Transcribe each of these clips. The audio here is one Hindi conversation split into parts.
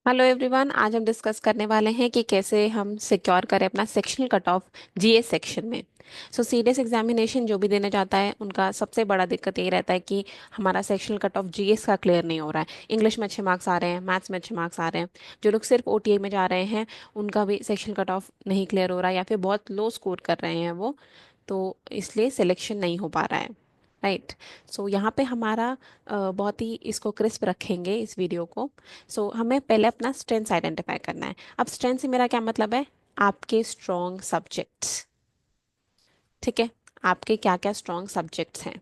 Hello everyone. आज हम डिस्कस करने वाले हैं कि कैसे हम सिक्योर करें अपना sectional cut off GS section में। सीडीएस एग्जामिनेशन जो भी देने जाता है उनका सबसे बड़ा दिक्कत यही रहता है कि हमारा सेक्शनल कट ऑफ जीएस का क्लियर नहीं हो रहा है। इंग्लिश में अच्छे मार्क्स आ रहे हैं, मैथ्स में अच्छे मार्क्स आ रहे हैं। जो लोग सिर्फ ओटीए में जा रहे हैं उनका भी सेक्शनल कट ऑफ नहीं क्लियर हो रहा है या फिर बहुत लो स्कोर कर रहे हैं वो, तो इसलिए सिलेक्शन नहीं हो पा रहा है। राइट। यहाँ पे हमारा बहुत ही इसको क्रिस्प रखेंगे इस वीडियो को। हमें पहले अपना स्ट्रेंथ्स आइडेंटिफाई करना है। अब स्ट्रेंथ से मेरा क्या मतलब है? आपके स्ट्रॉन्ग सब्जेक्ट्स। ठीक है। आपके क्या क्या स्ट्रॉन्ग सब्जेक्ट्स हैं?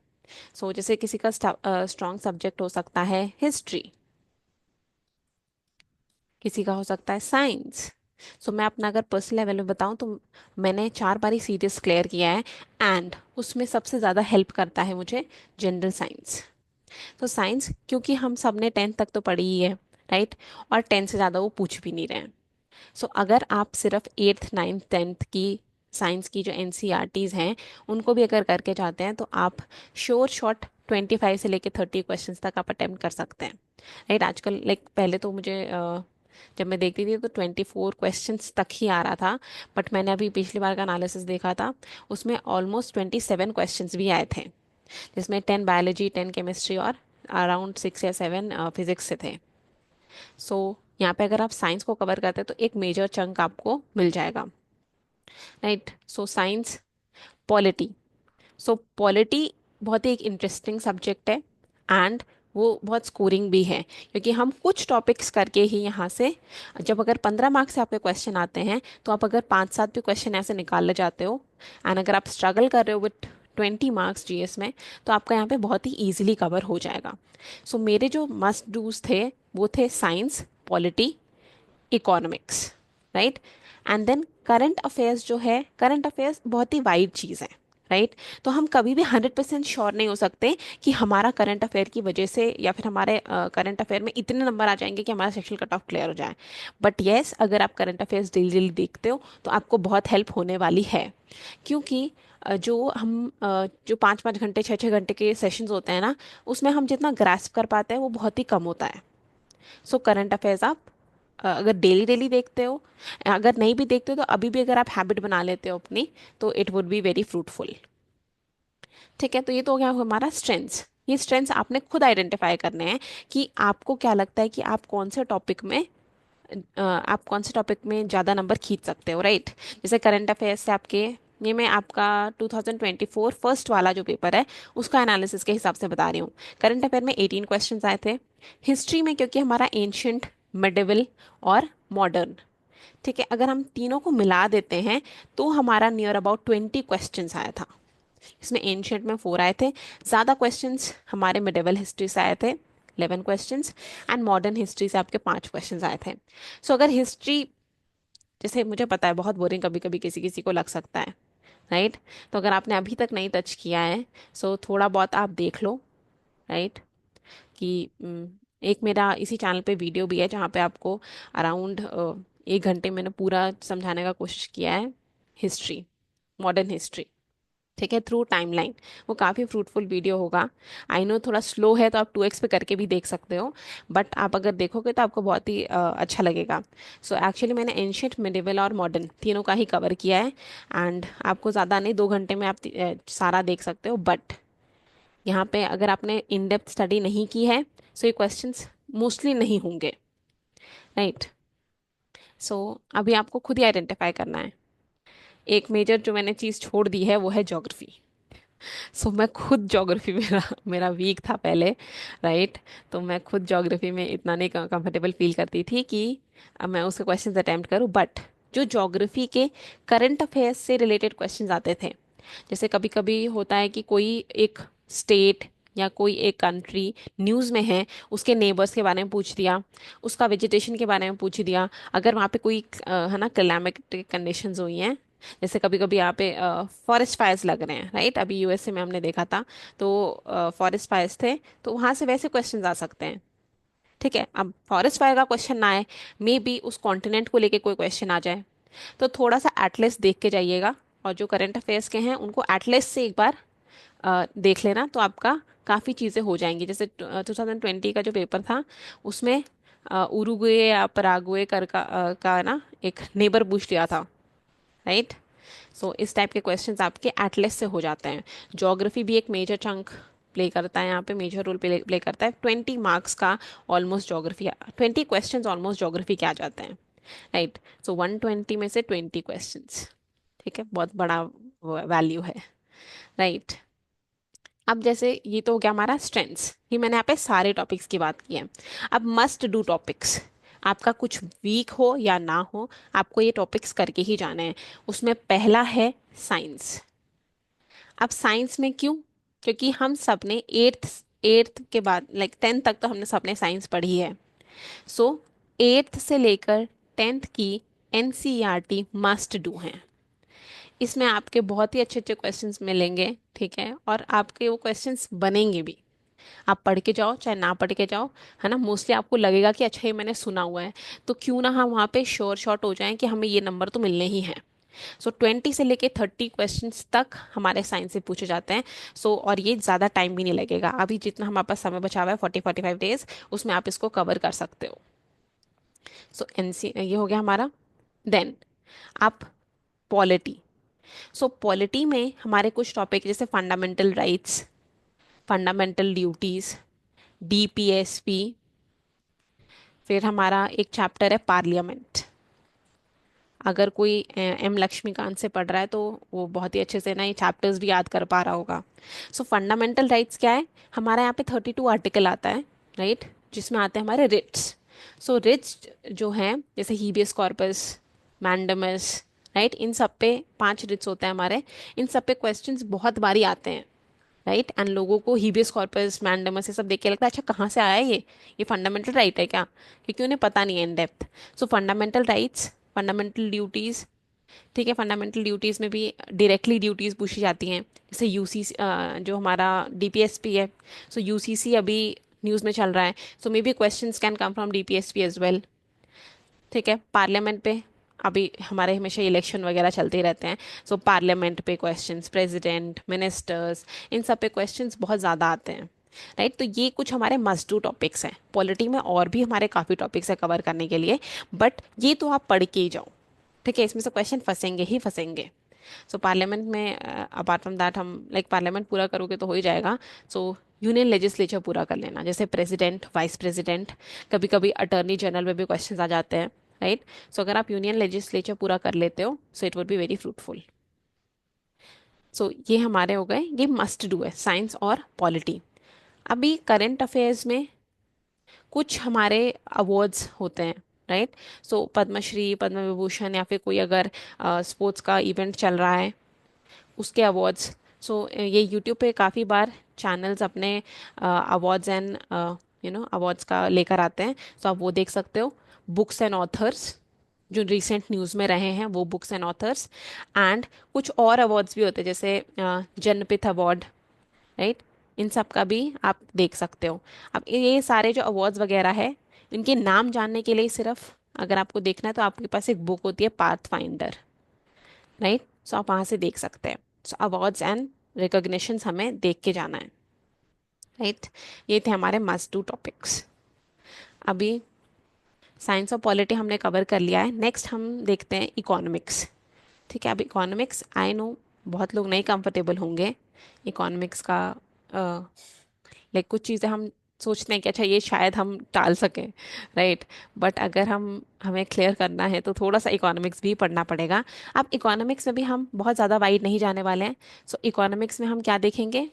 जैसे किसी का स्ट्रॉन्ग सब्जेक्ट हो सकता है हिस्ट्री, किसी का हो सकता है साइंस। मैं अपना अगर पर्सनल लेवल में बताऊं तो मैंने 4 बारी सीरीज क्लियर किया है एंड उसमें सबसे ज़्यादा हेल्प करता है मुझे जनरल साइंस। साइंस क्योंकि हम सब ने 10th तक तो पढ़ी ही है, राइट। और 10 से ज़्यादा वो पूछ भी नहीं रहे हैं। अगर आप सिर्फ 8th 9th 10th की साइंस की जो एनसीईआरटीज हैं उनको भी अगर करके जाते हैं तो आप श्योर शॉट 25 से लेके 30 क्वेश्चंस तक आप अटेम्प्ट कर सकते हैं। राइट। आजकल पहले तो मुझे जब मैं देखती थी तो 24 क्वेश्चंस तक ही आ रहा था। बट मैंने अभी पिछली बार का एनालिसिस देखा था, उसमें ऑलमोस्ट 27 क्वेश्चंस भी आए थे, जिसमें 10 बायोलॉजी 10 केमिस्ट्री और अराउंड 6 या 7 फिजिक्स से थे। यहाँ पे अगर आप साइंस को कवर करते हैं तो एक मेजर चंक आपको मिल जाएगा। राइट। Science, polity. पॉलिटी बहुत ही एक इंटरेस्टिंग सब्जेक्ट है एंड वो बहुत स्कोरिंग भी है, क्योंकि हम कुछ टॉपिक्स करके ही यहाँ से, जब अगर 15 मार्क्स से आपके क्वेश्चन आते हैं तो आप अगर 5 7 भी क्वेश्चन ऐसे निकाल ले जाते हो एंड अगर आप स्ट्रगल कर रहे हो विथ 20 मार्क्स जीएस में तो आपका यहाँ पे बहुत ही इजीली कवर हो जाएगा। मेरे जो मस्ट डूज थे वो थे science, polity, economics. Right. And then current affairs. जो है करंट अफेयर्स बहुत ही वाइड चीज़ है। राइट। तो हम कभी भी 100% श्योर नहीं हो सकते कि हमारा करंट अफेयर की वजह से या फिर हमारे करंट अफेयर में इतने नंबर आ जाएंगे कि हमारा सेक्शनल कट ऑफ क्लियर हो जाए। बट येस, अगर आप करंट अफेयर्स डेली डेली देखते हो तो आपको बहुत हेल्प होने वाली है, क्योंकि जो 5 5 घंटे 6 6 घंटे के सेशंस होते हैं ना, उसमें हम जितना ग्रास्प कर पाते हैं वो बहुत ही कम होता है। करंट अफेयर्स आप अगर डेली डेली देखते हो, अगर नहीं भी देखते हो तो अभी भी अगर आप हैबिट बना लेते हो अपनी, तो it would be very fruitful. ठीक है। तो ये तो हो गया हमारा स्ट्रेंथ्स। ये स्ट्रेंथ्स आपने खुद आइडेंटिफाई करने हैं कि आपको क्या लगता है कि आप कौन से टॉपिक में ज़्यादा नंबर खींच सकते हो। राइट। जैसे करंट अफेयर्स से आपके, ये मैं आपका 2024 फर्स्ट वाला जो पेपर है उसका एनालिसिस के हिसाब से बता रही हूँ। करंट अफेयर में 18 क्वेश्चंस आए थे। हिस्ट्री में क्योंकि हमारा एंशंट, मिडिवल और मॉडर्न, ठीक है, अगर हम तीनों को मिला देते हैं तो हमारा नियर अबाउट 20 क्वेश्चंस आया था। इसमें एंशंट में 4 आए थे। ज़्यादा क्वेश्चंस हमारे मिडिवल हिस्ट्री से आए थे, 11 क्वेश्चंस। एंड मॉडर्न हिस्ट्री से आपके 5 क्वेश्चंस आए थे। अगर हिस्ट्री, जैसे मुझे पता है बहुत बोरिंग कभी कभी किसी किसी को लग सकता है, राइट। तो अगर आपने अभी तक नहीं टच किया है, थोड़ा बहुत आप देख लो। राइट। कि एक मेरा इसी चैनल पे वीडियो भी है जहाँ पे आपको अराउंड 1 घंटे मैंने पूरा समझाने का कोशिश किया है हिस्ट्री, मॉडर्न हिस्ट्री। ठीक है, थ्रू टाइमलाइन। वो काफ़ी फ्रूटफुल वीडियो होगा। आई नो थोड़ा स्लो है तो आप 2x पे करके भी देख सकते हो, बट आप अगर देखोगे तो आपको बहुत ही अच्छा लगेगा। एक्चुअली मैंने एंशियंट, मिडिवल और मॉडर्न तीनों का ही कवर किया है एंड आपको ज़्यादा नहीं, 2 घंटे में आप सारा देख सकते हो। बट यहाँ पे अगर आपने इन डेप्थ स्टडी नहीं की है ये क्वेश्चंस मोस्टली नहीं होंगे। राइट। अभी आपको खुद ही आइडेंटिफाई करना है। एक मेजर जो मैंने चीज़ छोड़ दी है वो है ज्योग्राफी। मैं खुद ज्योग्राफी मेरा मेरा वीक था पहले। राइट। तो मैं खुद ज्योग्राफी में इतना नहीं कंफर्टेबल फील करती थी कि अब मैं उसके क्वेश्चंस अटेम्प्ट करूं। बट जो ज्योग्राफी के करंट अफेयर्स से रिलेटेड क्वेश्चंस आते थे, जैसे कभी कभी होता है कि कोई एक स्टेट या कोई एक कंट्री न्यूज़ में है, उसके नेबर्स के बारे में पूछ दिया, उसका वेजिटेशन के बारे में पूछ दिया, अगर वहाँ पे कोई है ना क्लाइमेटिक कंडीशंस हुई हैं, जैसे कभी कभी यहाँ पे फॉरेस्ट फायर्स लग रहे हैं, राइट। अभी यूएसए में हमने देखा था, तो फॉरेस्ट फायर्स थे, तो वहाँ से वैसे क्वेश्चंस आ सकते हैं। ठीक है। अब फॉरेस्ट फायर का क्वेश्चन ना आए, मे बी उस कॉन्टिनेंट को लेके कोई क्वेश्चन आ जाए, तो थोड़ा सा एटलस देख के जाइएगा। और जो करंट अफेयर्स के हैं उनको एटलस से एक बार देख लेना, तो आपका काफ़ी चीज़ें हो जाएंगी। जैसे 2020 का जो पेपर था उसमें उरुग्वे या पराग्वे का ना एक नेबर पूछ लिया था, राइट। सो इस टाइप के क्वेश्चंस आपके एटलस से हो जाते हैं। ज्योग्राफी भी एक मेजर चंक प्ले करता है, यहाँ पे मेजर रोल प्ले करता है। 20 मार्क्स का almost geography, 20 questions almost geography के आ जाते हैं, राइट। सो 120 में से 20 क्वेश्चंस, ठीक है, बहुत बड़ा वैल्यू है, राइट। अब जैसे ये तो हो गया हमारा स्ट्रेंथ्स, ये मैंने यहाँ पे सारे टॉपिक्स की बात की है। अब मस्ट डू टॉपिक्स, आपका कुछ वीक हो या ना हो, आपको ये टॉपिक्स करके ही जाने हैं। उसमें पहला है साइंस। अब साइंस में क्यों? क्योंकि हम सब ने एट्थ एट्थ के बाद लाइक 10th तक तो हमने सबने साइंस पढ़ी है। सो एट्थ से लेकर 10th की एनसीईआरटी मस्ट डू है। इसमें आपके बहुत ही अच्छे अच्छे क्वेश्चंस मिलेंगे, ठीक है, और आपके वो क्वेश्चंस बनेंगे भी। आप पढ़ के जाओ चाहे ना पढ़ के जाओ, है ना, मोस्टली आपको लगेगा कि अच्छा ये मैंने सुना हुआ है, तो क्यों ना हम वहाँ पे श्योर शॉट हो जाएं कि हमें ये नंबर तो मिलने ही हैं। सो 20 से लेके 30 क्वेश्चंस तक हमारे साइंस से पूछे जाते हैं। और ये ज़्यादा टाइम भी नहीं लगेगा, अभी जितना हमारे पास समय बचा हुआ है 40-45 डेज, उसमें आप इसको कवर कर सकते हो। सो एनसी ये हो गया हमारा। देन आप पॉलिटी। सो पॉलिटी में हमारे कुछ टॉपिक जैसे fundamental rights, fundamental duties, DPSP, फिर हमारा एक चैप्टर है पार्लियामेंट। अगर कोई एम लक्ष्मीकांत से पढ़ रहा है तो वो बहुत ही अच्छे से ना ये चैप्टर्स भी याद कर पा रहा होगा। सो फंडामेंटल राइट्स क्या है? हमारा यहाँ पे 32 आर्टिकल आता है, राइट, जिसमें आते हैं हमारे रिट्स। सो रिट्स जो हैं जैसे हीबियस कॉर्पस, मैंडमस, राइट, इन सब पे 5 रिट्स होते हैं हमारे। इन सब पे क्वेश्चंस बहुत बारी आते हैं, राइट। एंड लोगों को हीबियस कॉर्पस, मैंडमस ये सब देख के लगता है अच्छा कहाँ से आया है ये फंडामेंटल राइट है क्या? क्योंकि उन्हें पता नहीं है in depth. So fundamental rights, fundamental duties, ठीक है, फंडामेंटल ड्यूटीज में भी डायरेक्टली ड्यूटीज पूछी जाती हैं, जैसे यूसीसी जो हमारा डीपीएसपी है। सो यूसीसी अभी न्यूज़ में चल रहा है, so maybe questions can come from DPSP as well, ठीक है। पार्लियामेंट पे अभी हमारे हमेशा इलेक्शन वगैरह चलते ही रहते हैं, सो पार्लियामेंट पे क्वेश्चंस, प्रेसिडेंट, मिनिस्टर्स, इन सब पे क्वेश्चंस बहुत ज़्यादा आते हैं, राइट। तो ये कुछ हमारे मस्ट डू टॉपिक्स हैं। पॉलिटी में और भी हमारे काफ़ी टॉपिक्स है कवर करने के लिए, बट ये तो आप पढ़ के ही जाओ, ठीक है, इसमें से क्वेश्चन फंसेंगे ही फंसेंगे। सो पार्लियामेंट में अपार्ट फ्रॉम दैट हम लाइक पार्लियामेंट पूरा करोगे तो हो ही जाएगा। सो यूनियन लेजिस्लेचर पूरा कर लेना, जैसे प्रेसिडेंट, वाइस प्रेसिडेंट, कभी कभी अटर्नी जनरल में भी क्वेश्चन आ जाते हैं, राइट। सो अगर आप यूनियन लेजिस्लेचर पूरा कर लेते हो so it would be very fruitful. So ये हमारे हो गए, ये मस्ट डू है साइंस और पॉलिटी। अभी करंट अफेयर्स में कुछ हमारे अवार्ड्स होते हैं, राइट। सो पद्मश्री, पद्म विभूषण, या फिर कोई अगर स्पोर्ट्स का इवेंट चल रहा है उसके अवार्ड्स। सो ये यूट्यूब पे काफ़ी बार चैनल्स अपने अवार्ड्स एंड अवार्ड्स का लेकर आते हैं, सो आप वो देख सकते हो। बुक्स एंड ऑथर्स जो रिसेंट न्यूज़ में रहे हैं वो बुक्स एंड ऑथर्स। एंड कुछ और अवार्ड्स भी होते हैं जैसे जनपिथ अवार्ड, राइट, इन सब का भी आप देख सकते हो। अब ये सारे जो अवार्ड्स वगैरह है इनके नाम जानने के लिए सिर्फ अगर आपको देखना है तो आपके पास एक बुक होती है पाथ फाइंडर, राइट। सो आप वहाँ से देख सकते हैं। सो अवार्ड्स एंड रिकॉग्निशंस हमें देख के जाना है, राइट। ये थे हमारे मस्ट डू टॉपिक्स। अभी साइंस और पॉलिटी हमने कवर कर लिया है, नेक्स्ट हम देखते हैं इकोनॉमिक्स, ठीक है। अब इकोनॉमिक्स आई नो बहुत लोग नहीं कंफर्टेबल होंगे इकोनॉमिक्स का, लाइक कुछ चीज़ें हम सोचते हैं कि अच्छा ये शायद हम टाल सकें, राइट। बट अगर हमें क्लियर करना है तो थोड़ा सा इकोनॉमिक्स भी पढ़ना पड़ेगा। अब इकोनॉमिक्स में भी हम बहुत ज़्यादा वाइड नहीं जाने वाले हैं। सो इकोनॉमिक्स में हम क्या देखेंगे?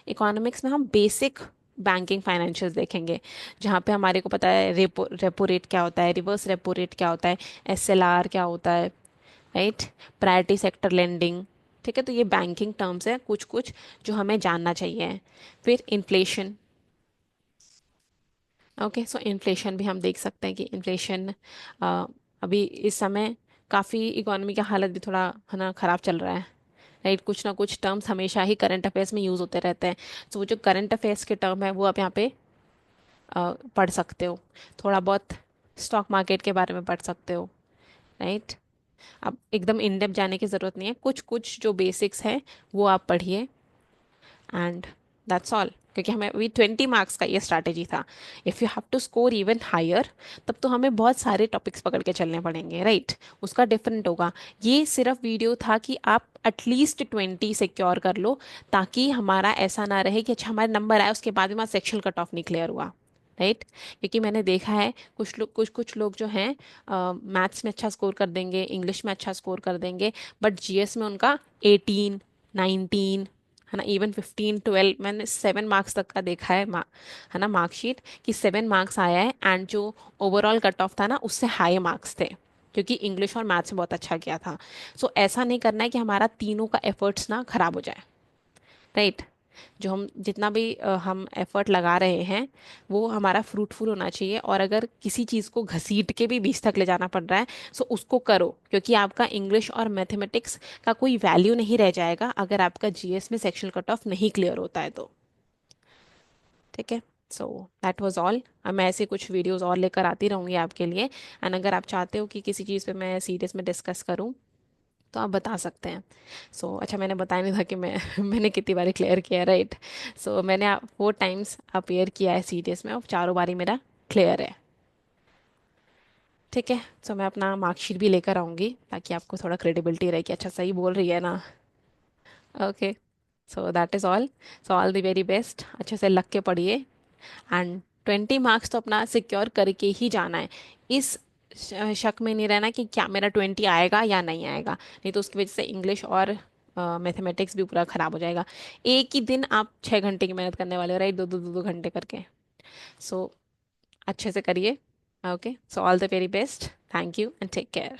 इकोनॉमिक्स में हम बेसिक बैंकिंग फाइनेंशियल्स देखेंगे, जहाँ पे हमारे को पता है रेपो रेपो रेट क्या होता है, रिवर्स रेपो रेट क्या होता है, एसएलआर क्या होता है, राइट, प्रायोरिटी सेक्टर लेंडिंग, ठीक है। तो ये बैंकिंग टर्म्स है कुछ कुछ जो हमें जानना चाहिए। फिर इन्फ्लेशन, ओके। सो इन्फ्लेशन भी हम देख सकते हैं कि इन्फ्लेशन अभी इस समय काफ़ी इकोनॉमी का हालत भी थोड़ा है ना ख़राब चल रहा है, राइट। कुछ ना कुछ टर्म्स हमेशा ही करंट अफेयर्स में यूज़ होते रहते हैं। तो वो जो करंट अफेयर्स के टर्म है वो आप यहाँ पे पढ़ सकते हो। थोड़ा बहुत स्टॉक मार्केट के बारे में पढ़ सकते हो, राइट। अब एकदम इन डेप्थ जाने की ज़रूरत नहीं है, कुछ कुछ जो बेसिक्स है वो आप पढ़िए, एंड दैट्स ऑल। क्योंकि हमें अभी 20 मार्क्स का ये स्ट्रैटेजी था। If you have to score even higher, तब तो हमें बहुत सारे टॉपिक्स पकड़ के चलने पड़ेंगे, राइट? उसका डिफरेंट होगा। ये सिर्फ वीडियो था कि आप एटलीस्ट 20 सिक्योर कर लो, ताकि हमारा ऐसा ना रहे कि अच्छा हमारे नंबर आए उसके बाद भी हमारा सेक्शनल कट ऑफ नहीं क्लियर हुआ, राइट? क्योंकि मैंने देखा है कुछ लोग जो हैं मैथ्स में अच्छा स्कोर कर देंगे, इंग्लिश में अच्छा स्कोर कर देंगे, बट जीएस में उनका 18, 19, है ना, इवन 15, 12, मैंने 7 मार्क्स तक का देखा है, है ना, मार्कशीट, कि 7 मार्क्स आया है, एंड जो ओवरऑल कट ऑफ था ना उससे हाई मार्क्स थे, क्योंकि इंग्लिश और मैथ्स में बहुत अच्छा किया था। सो ऐसा नहीं करना है कि हमारा तीनों का एफर्ट्स ना खराब हो जाए, राइट? जो हम जितना भी हम एफर्ट लगा रहे हैं वो हमारा फ्रूटफुल होना चाहिए। और अगर किसी चीज़ को घसीट के भी 20 तक ले जाना पड़ रहा है, सो उसको करो, क्योंकि आपका इंग्लिश और मैथमेटिक्स का कोई वैल्यू नहीं रह जाएगा अगर आपका जीएस में सेक्शनल कट ऑफ नहीं क्लियर होता है तो। ठीक है, सो दैट वाज ऑल। अब मैं ऐसे कुछ वीडियोस और लेकर आती रहूँगी आपके लिए, एंड अगर आप चाहते हो कि किसी चीज़ पे मैं सीरियस में डिस्कस करूँ तो आप बता सकते हैं। अच्छा, मैंने बताया नहीं था कि मैं मैंने कितनी बारी क्लियर किया, राइट? मैंने 4 टाइम्स अपीयर किया है सीरीज में, और चारों बारी मेरा क्लियर है। ठीक है, मैं अपना मार्कशीट भी लेकर आऊँगी ताकि आपको थोड़ा क्रेडिबिलिटी रहे कि अच्छा सही बोल रही है ना। Okay, that is all. All the very best, अच्छे से लग के पढ़िए, एंड 20 मार्क्स तो अपना सिक्योर करके ही जाना है। इस शक में नहीं रहना कि क्या मेरा 20 आएगा या नहीं आएगा, नहीं तो उसकी वजह से इंग्लिश और मैथमेटिक्स भी पूरा खराब हो जाएगा। एक ही दिन आप 6 घंटे की मेहनत करने वाले हो, राइट? दो घंटे करके। सो अच्छे से करिए। Okay, all the very best, thank you and take care.